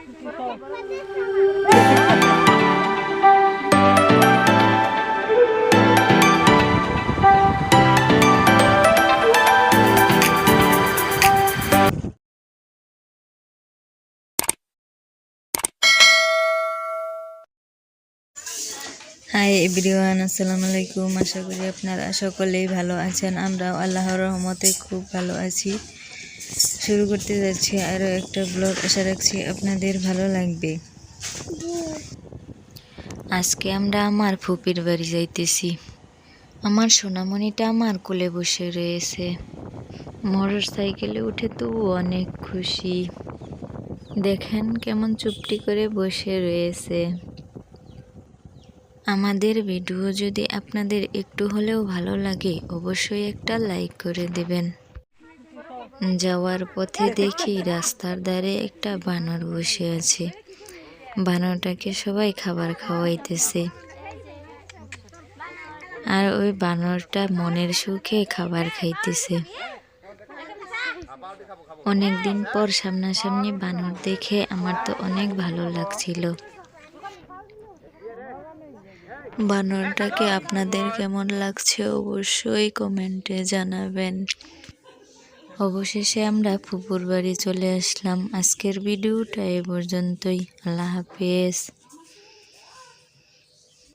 Hi everyone, আসসালামু আলাইকুম। আশা করি আপনারা সকলেই ভালো আছেন। আমরাও আল্লাহর রহমতে খুব ভালো আছি। শুরু করতে যাচ্ছি আরও একটা ব্লগ। আশা রাখছি আপনাদের ভালো লাগবে। আজকে আমরা আমার ফুপির বাড়ি যাইতেছি। আমার সোনামণিটা আমার কোলে বসে রয়েছে। মোটর সাইকেলে উঠে তো অনেক খুশি। দেখেন কেমন চুপটি করে বসে রয়েছে। আমাদের ভিডিও যদি আপনাদের একটু হলেও ভালো লাগে, অবশ্যই একটা লাইক করে দেবেন। যাওয়ার পথে দেখি রাস্তার ধারে একটা বানর বসে আছে। বানরটাকে সবাই খাবার খাওয়াইতেছে, আর ওই বানরটা মনের সুখে খাবার খাইতেছে। অনেকদিন পর সামনাসামনি বানর দেখে আমার তো অনেক ভালো লাগছিল। বানরটাকে আপনাদের কেমন লাগছে অবশ্যই কমেন্টে জানাবেন। অবশেষে আমরা ফুপুর বাড়ি চলে আসলাম। আজকের ভিডিওটা এ পর্যন্তই। আল্লাহ হাফেজ।